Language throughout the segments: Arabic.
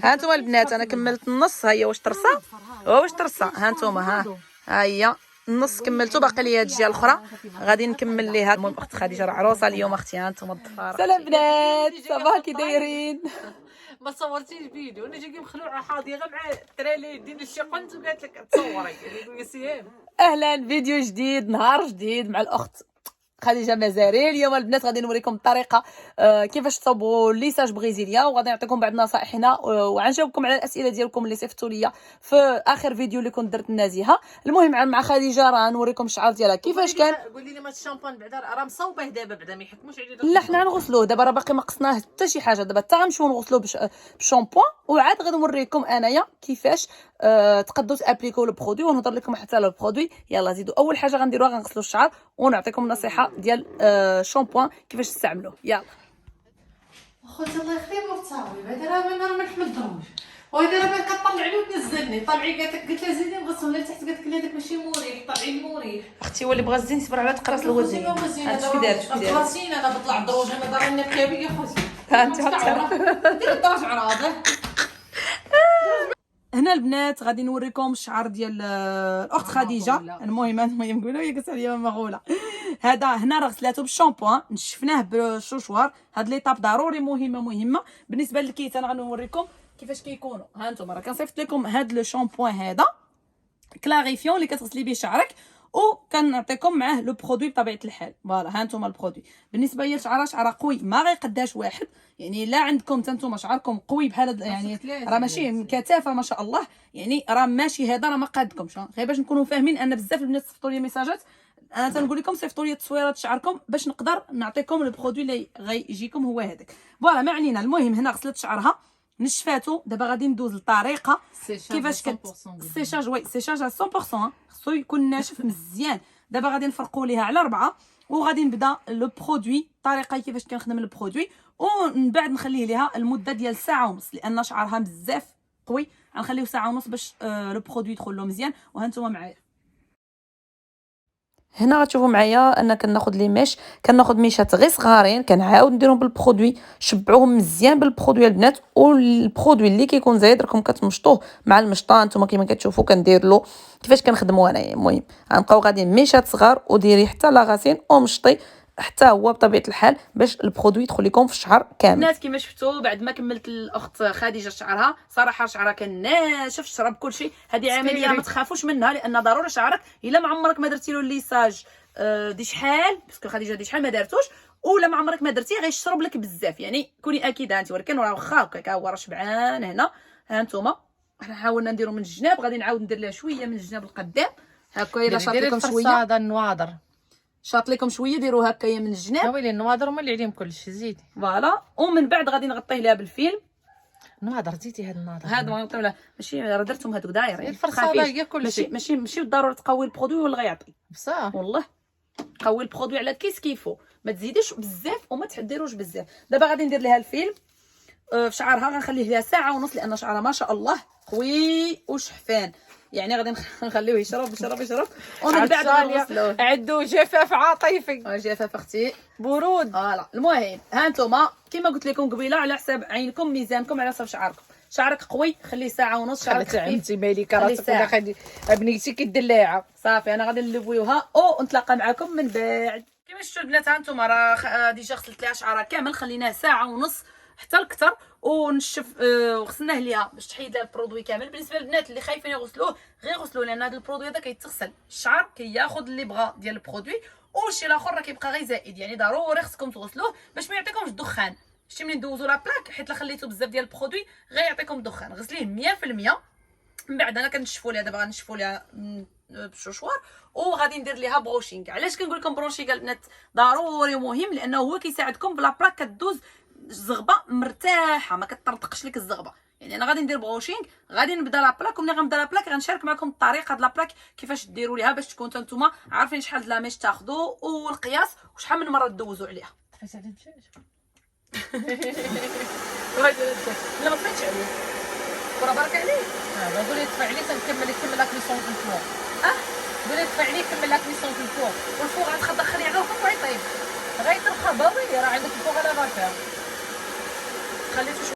ها انتم البنات انا كملت النص. ها هي واش ترصه واش ترصه. ها انتم ها هي النص كملته، باقي لي هاد الجهه الاخرى غادي نكمل ليها. المهم اخت خديجه راه عروسه اليوم اختي. ها انتم الضفار. سلام بنات، صباح كي دايرين؟ ما صورتيش فيديو، انا جاي مخلوعه حاضيه غير مع الترالي ديال الشي قنت وقالت لك تصوري. قالت لي سيام اهلا، فيديو جديد نهار جديد مع الاخت خديجه مزاري. اليوم البنات غادي نوريكم الطريقه كيفاش تصوبوا ليساج بريزيليا، وغادي نعطيكم بعض النصائح هنا وغنجاوبكم على الاسئله ديالكم اللي صيفطوا لي في اخر فيديو اللي كنت درت النازهه. المهم مع خديجه راه نوريكم الشعر ديالها كيفاش كان. قولي لي ما الشامبان بعدا راه مصوبه دابا، بعدا ما يحكموش عليه. لا حنا نغسلوه دابا، راه باقي ما قصناه حتى شي حاجه. دابا حتى غنمشيو نغسلوه بشامبوان، وعاد غنوريكم انايا كيفاش تقدروا تابليكو لو برودوي، ونهضر لكم حتى على البرودوي. يلا زيدوا. اول حاجه غنديروها غنغسلوا الشعر ونعطيكم نصيحه ديال شامبوان كيفاش تستعملوه. يلا خوتي الله يخليك وتصاوبي. بعدا راه ما نحمدهمش، وهذا راه ما كطلع لي وتنزلني. طلعي قالت لها زيدي نغسل لتحت، قالت لي هذاك ماشي مريح، طلعي المريح. اختي هو اللي بغى الزين صبر على تقراص الوزين. هادشي كي دارت راسين انا بطلع الدروج، انا دار النقابيه خوتي. ها انت دير الدرج عراضه. هنا البنات غادي نوريكم الشعر ديال الاخت خديجه. المهم قولوا هي قالت لي مغوله. هذا هنا راه غسلاتو بالشامبوان، نشفناه بالشوشوار. هاد ليطاب ضروري مهمه بالنسبه للكيت. انا غنوريكم كيفاش كيكونوا. ها انتم راه كنصيفط لكم هاد لو شامبوان هذا كلاريفيون اللي كتغسلي به شعرك، وكنعطيكم معاه لو برودوي بطبيعه الحال. فوالا ها انتم البرودوي. بالنسبه ليا شعر قوي ما غيقداش واحد، يعني لا عندكم حتى نتوما شعركم قوي بحال يعني راه ماشي كثافه ما شاء الله، يعني راه ماشي هذا راه ما قادكمش. غير باش نكونوا فاهمين ان بزاف البنات صيفطوا لي ميساجات، انا تنقول لكم صيفطوا لي تصويرات شعركم باش نقدر نعطيكم البرودوي اللي غيجيكم هو هذاك. فوالا ما علينا. المهم هنا غسلت شعرها نشفاتو. دابا غادي ندوز للطريقه كيفاش السيشاج. وي سيشاج على 100%، خصو يكون ناشف مزيان. دابا غادي نفرقوا ليها على 4 وغادي نبدا لو برودوي. الطريقه كيفاش كنخدم لو برودوي، ومن بعد نخليه ليها المده ديال ساعه ونص لان شعرها بزاف قوي. غنخليو ساعه ونص باش لو برودوي يدخل له مزيان. وها نتوما معايا. هنا غتشوفوا معايا انا كناخذ لي ميش، كناخذ ميشات غير صغارين، كنعاود نديرهم بالبرودوي. شبعوهم مزيان بالبرودوي البنات. والبرودوي اللي كيكون زايد راكم كتمشطوه مع المشطه. نتوما كيما كتشوفوا كندير له كيفاش كنخدموا انايا. المهم غنبقاو غادي ميشات صغار وديري حتى لاغاسين ومشطي حتى هو بطبيعه الحال باش البرودوي يدخل لكم في الشعر كامل. الناس كيما شفتوا بعد ما كملت الاخت خديجه شعرها، صراحه شعرها كان ناشف، شرب كل شيء. هذه عمليه ما تخافوش منها لان ضروري شعرك الا ما عمرك ما درتي له الليساج دي شحال، باسكو خديجه دي شحال ما دارتوش، ولا ما عمرك ما درتيه غيشرب لك بزاف. يعني كوني اكيده انت. ولكن راه واخا هكا هو راه شبعان. هنا ها نتوما حنا حاولنا نديرو من الجناب، غادي نعاود ندير لها شويه من الجناب القدام هكا. الا شاط لكم شويه هذا النواظر، شاط لكم شويه ديروا هكايا من الجناب. ويلي النواظر هما اللي عليهم كلشي. زيدي فوالا. ومن بعد غادي نغطيه لها بالفيلم. النواظر زيدي هاد النواظر هاد ما نغطيو لها ماشي راه درتهم هادوك دايرين. الفرصه هي كلشي ماشي بالضروره تقوي البرودوي ولا غيعطي بصح. والله قوي البرودوي على كيفو، ما تزيديش بزاف وما تحديروش بزاف. دابا غادي ندير لها الفيلم في شعرها. غنخليه لها ساعه ونص لان شعرها ما شاء الله قوي وشحفان. يعني غادي نخليوه يشرب ومن بعد غنغسلوه. عندو جفاف عاطفي. جفاف اختي برود. فوالا. المهم ها انتم كيما قلت لكم قبيله على حساب عينكم ميزانكم على حساب شعركم. شعرك قوي خليه ساعه ونص. شعرك خليت عمتي مالك راسك ولا خدي بنيتي كدلاعه صافي. انا غادي نلويوها ونتلاقى معكم من بعد. كيما شفتوا البنات ها انتم راه ديجا غسلت ليها شعرها كامل، خليناه ساعه ونص حتى الكثر ونشف وغسلناه ليها باش تحيد لها البرودوي كامل. بالنسبه للبنات اللي خايفين يغسلوه غير غسلوه لان هذا البرودوي هذا كيتغسل. الشعر كياخذ اللي بغا ديال البرودوي والشيء الاخر راه كيبقى غير زائد. يعني ضروري خصكم تغسلوه باش ما يعطيكمش الدخان. شتي ملي ندوزو لا بلاك حيت لا خليتو بزاف ديال البرودوي غيعطيكم الدخان. غسليه 100%. من بعد انا كنشفوا ليها. دابا غنشفوا ليها بالشوشوار وغادي ندير ليها بروشينغ. علاش كنقول لكم بروشينغ البنات ضروري مهم؟ لانه هو كيساعدكم بلا بلاك كدوز الزغبه مرتاحه، ما كتطرطقش لك الزغبه. يعني انا غادي ندير بروشينغ، غادي نبدا لا بلاك. وملي غنبدا لا بلاك غنشارك معكم الطريقه د لا بلاك كيفاش ديروا ليها باش تكون نتوما عارفين شحال د لا ميش تاخذوا والقياس وشحال من مره دوزوا عليها. فاش على الدجاج لا ما طفيتش عليه وراه بارك عليه. قولي طفي عليه كنكمل لا كليسون في الفوق. قولي طفي عليه كمل لا كليسون في الفوق. والفوق غتدخليه على الفوق ويطيب غيطرخ ضروري. راه عندك الفوق على بركه. خليته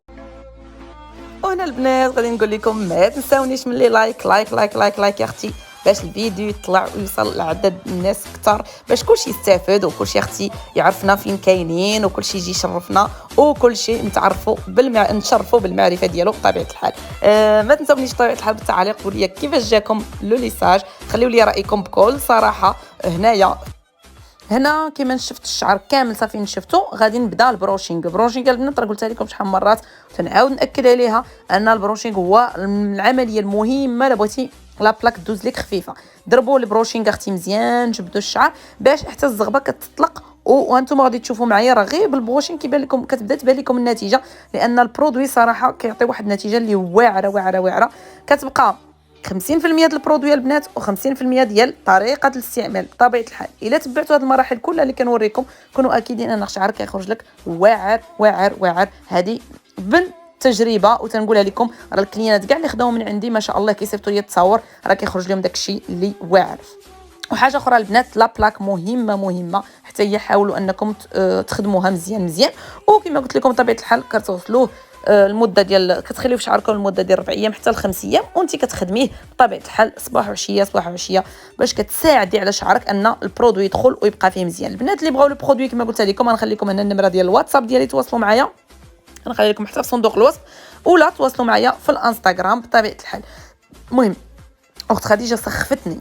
وهنا البنات غادي نقول لكم ما تنساونيش من لي لايك لايك لايك لايك لايك يا اختي، باش الفيديو يطلع ويوصل لعدد الناس اكثر، باش كلشي يستافد وكلشي اختي يعرفنا فين كاينين وكلشي يجي يشرفنا وكلشي نتعرفوا نتشرفوا بالمعرفه ديالو بطبيعه الحال. ما تنساونيش بطبيعه الحال بالتعليق، قولوا لي كيفاش جاكم لو ليساج، خليوا لي رايكم بكل صراحه. هنا كيما شفت الشعر كامل صافي نشفتو، غادي نبدا البروشينغ البنات راه قلتها لكم شحال من مرات وتنعاود ناكد عليها ان البروشينغ هو العمليه المهمه الا بغيتي لا بلاك دوز لك خفيفه. ضربوا البروشينغ اختي مزيان، جبدوا الشعر باش حتى الزغبه كتطلق، وانتم غادي تشوفوا معايا راه غير بالبروشينغ كيبان لكم كتبدا تبان لكم النتيجه، لان البرودوي صراحه كيعطي واحد النتيجه اللي واعره واعره واعره. كتبقى 50% ديال البرودوي البنات و50% ديال طريقه الاستعمال بطبيعه الحال. الا تبعتوا هذه المراحل كلها اللي كنوريكم كونوا اكيدين ان الشعر كيخرج لك واعر واعر واعر. هذه بالتجربه وتنقولها لكم، راه الكليانات كاع اللي خداو من عندي ما شاء الله كيصيفطوا لي التصاور راه كيخرج لهم داكشي اللي واعر. وحاجه اخرى البنات لا بلاك مهمه حتى هي، حاولوا انكم تخدموها مزيان وكما قلت لكم بطبيعه الحال كتوصلوه المده ديال كتخليو في شعركم المده ديال 4 ايام حتى ل 5 ايام، وانت كتخدميه بطبيعه الحال صباح وعشيه باش كتساعدي على شعرك ان البرودوي يدخل ويبقى فيه مزيان. البنات اللي بغاو البرودوي كما قلت لكم غنخلي لكم هنا النمره ديال الواتساب ديالي، تواصلوا معايا، غنخلي لكم حتى في صندوق الوصف، ولا تواصلوا معايا في الانستغرام بطبيعه الحال. المهم اخت خديجه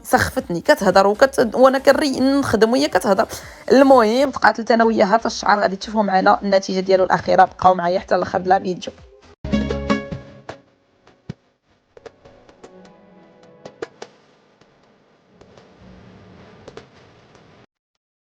سخفتني كتهضر وانا كنري نخدم وهي كتهضر. المهم تقاتلت انا وياها في الشعر، غادي تشوفوا معنا النتيجه ديالو الاخيره، بقاو معايا حتى الاخر د الفيديو.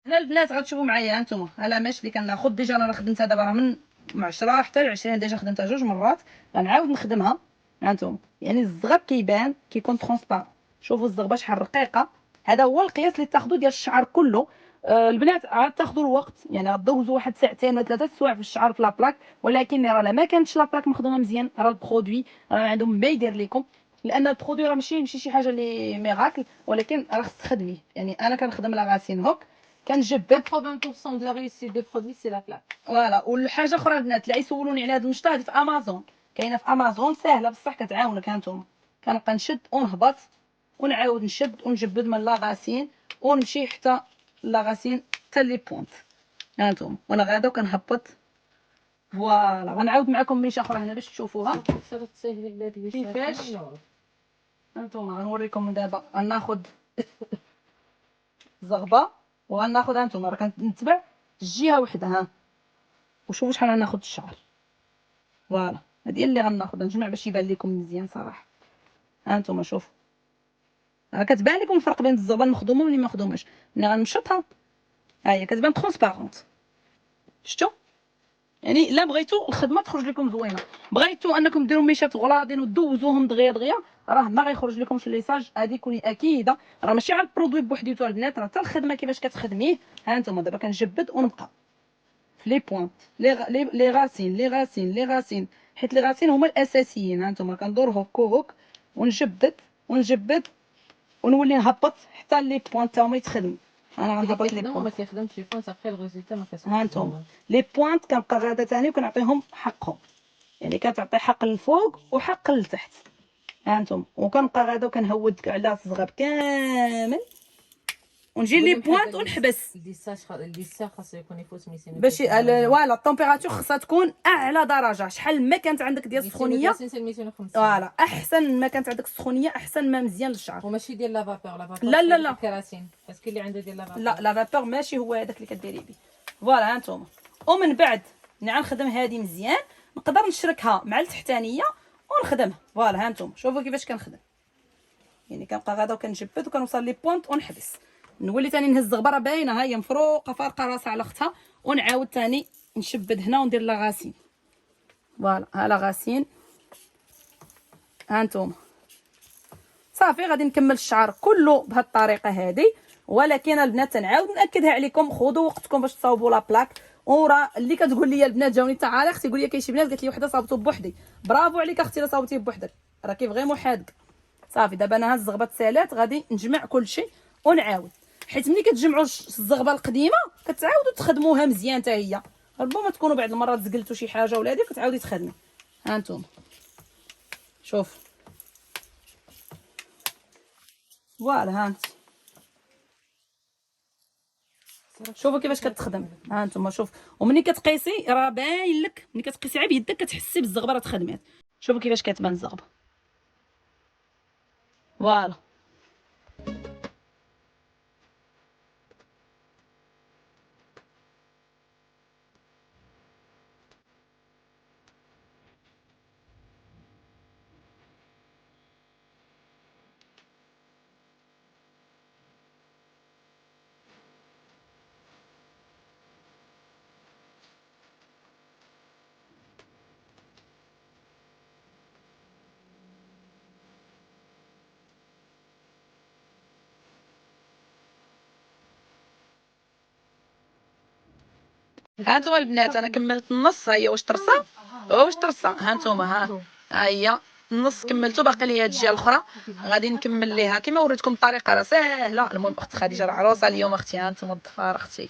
هنا البنات غتشوفوا معايا هانتوما علامات اللي كناخذ. ديجا انا خدمتها دابا من 10 حتى ل 20، ديجا خدمتها 2 مرات، غنعاود نخدمها. هانتوما يعني الزغب كيبان كيكون ترونسبار، شوفوا الزغبه شحال رقيقه. هذا هو القياس اللي تاخذوا ديال الشعر كله. البنات عاد تاخذوا الوقت، يعني غدوزوا واحد 2 ولا 3 سوايع في الشعر في لابلاك، ولكن راه ما كانتش لابلاك مخدومه مزيان راه البرودوي راه عندهم ما يدير لكم، لان البرودوي راه ماشي شي حاجه اللي ميراكل، ولكن راه خصك تخدميه. يعني انا كنخدم لا غاسين هوك كنجبد 80% de la réussite des produits c'est la plaque. فوالا. والحاجه اخرى البنات اللي يسولوني على هذه النشطه، هذه في امازون، كاينه في امازون ساهله بصح كتعاونك. هانتوما كنبقى نشد ونهبط ونعاود نشد ونجبد من لا غاسين ونمشي حتى لا غاسين حتى لي بونط. هانتوما وانا غادا وكنهبط. فوالا غنعاود معكم ميشه اخرى هنا باش تشوفوها كيفاش. هانتوما غنوريكم دابا غناخذ زغبه وغناخذ. هانتوما راه كنتبع الجهه وحده، ها وشوفوا شحال غناخذ الشعر. فوالا هذه هي اللي غناخذ، نجمع باش يبان لكم مزيان صراحه. هانتوما شوفوا راه كتبان لكم الفرق بين الزغبه المخدومه واللي ما مخدوماش. ملي غنمشطها ها هي كتبان ترونسبارونت، شفتوا؟ يعني الا بغيتوا الخدمه تخرج لكم زوينه، بغيتوا انكم ديروا ميشات غلاضين ودوزوهم دغيا راه ما غيخرج لكمش الليساج. هذه كوني اكيده راه ماشي على البرودوي بوحديتو البنات، راه حتى الخدمه كيفاش كتخدميه. ها انتم دابا كنجبد ونبقى في لي بوينت لي غاسين حيت لي غاسين هما الاساسيين. ها انتم كندور هوك ونجبد ونولي نهبط حتى لي بوينت تا هما يتخدموا. انا غنهبط لي بوينت، ما كيخدمش لي بوينت صافي الريزولتا ما كتبقاش. ها انتم لي بوينت كنبقى غادا ثاني وكنعطيهم حقهم، يعني كتعطي حق للفوق وحق لتحت. ها انتم وكنبقى غادا وكنهود على الزغب كامل ونجي لي بوينت ونحبس. الليساج خاصو يكون يفوت 200 باش فوالا الطومبيراتور خاصها تكون اعلى درجه. شحال ما كانت عندك ديال السخونيه 250 فوالا احسن ما كانت عندك السخونيه احسن ما مزيان للشعر. وماشي ديال لا فابور لا الكراسين باسكو اللي عنده ديال لا فابور لا فابور ماشي هو هذاك اللي كديري به. فوالا ها انتم ومن بعد نخدم هذه مزيان، نقدر نشركها مع التحتانيه ونخدمها. فوالا ها انتم شوفوا كيفاش كنخدم، يعني كنبقى غادا وكنجبد وكنوصل لي بوينت ونحبس، نولي ثاني نهز الغبره باينه ها هي مفروقه فارقه راسها على اختها، ونعاود ثاني نشبد هنا وندير لا غاسين. فوالا ها لا غاسين. ها انتم صافي غادي نكمل الشعر كله بهذه الطريقه هذه. ولكن البنات تنعاود ناكدها عليكم، خذوا وقتكم باش تصاوبوا لا بلاك. وراه اللي كتقول لي البنات جاوني تعالى اختي يقول لي كاين شي بنات قالت لي وحده صاوبته بوحدي، برافو عليك اختي الا صاوبتيه بوحدك راه كيف غير محادك. صافي دابا انا ها الزغبه تسالات غادي نجمع كلشي ونعاود، حيت ملي كتجمعوا الزغبه القديمه كتعاودوا تخدموها مزيان حتى هي، ربما تكونوا بعض المرات زقلتوا شي حاجه ولا هذه كتعاودي تخدمي. ها انتم شوف فوالا ها انت شوفوا كيفاش كتخدم. ها انتم شوف، ومني كتقيسي راه باين لك، ملي كتقيسي على بيدك كتحسي بالزغبه راه تخدمات. شوفوا كيفاش كتبان الزغبه. فوالا ها انتم البنات انا كملت النص. ها هي واش ترصى، واش ترصى. ها انتم ها هي النص كملته، باقي لي هاد الجهه الاخرى غادي نكمل ليها كما وريتكم الطريقه راه ساهله. المهم اخت خديجه راه عروسه اليوم اختي. ها انتم الضفار اختي،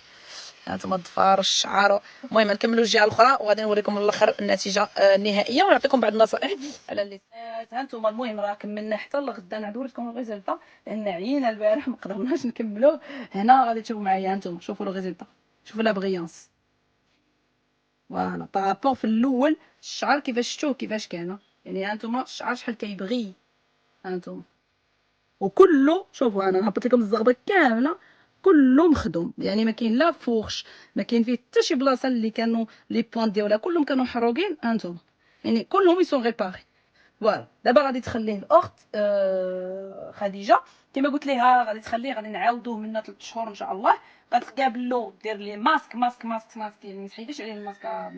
ها انتم الضفار الشعر. المهم نكملوا الجهه الاخرى وغادي نوريكم الاخر النتيجه النهائيه ونعطيكم بعض النصائح على اللي ها انتم. المهم راه كملنا حتى لغدا، نعاود نوريكم الريزلطه لان عيينا البارح ما قدرناش نكملوه. هنا غادي تشوفوا معايا انتم، شوفوا الريزلطه، شوفوا لا بغيونس. فوالا بارابور في الاول الشعر كيفاش شفتوه كيفاش كان، يعني هانتوما الشعر شحال كيبغي هانتوما. وكله شوفوا انا نهبط لكم الزغبه كامله كله مخدوم، يعني ما كاين لا فوخش، ما كاين فيه حتى شي بلاصه اللي كانوا لي بوين ديالها كلهم كانوا محروقين هانتوما، يعني كلهم يسون ريباري. فوالا دابا غادي تخليه الاخت خديجه كما قلت لها، غادي تخليه غادي نعاودوه من 3 شهور ان شاء الله. غتقابلو دير ليه ماسك ماسك ماسك ماسك، يعني ما تحيديش عليه الماسك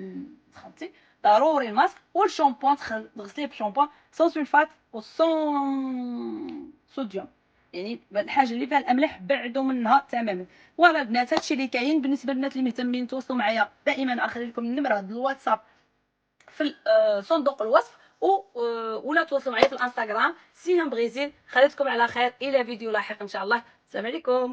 تخلطي ضروري الماسك، والشامبوان تغسليه بشامبوان سون سلفات وسون صوديوم، يعني الحاجه اللي فيها الاملاح بعدوا منها تماما. فوالا البنات هادشي اللي كاين. بالنسبه للبنات اللي مهتمين تواصلوا معايا دائما اخلي لكم النمره ديال الواتساب في صندوق الوصف، ولا تواصلوا معايا في الانستغرام. سيهم بغيزيل. خليتكم على خير الى فيديو لاحق ان شاء الله. السلام عليكم.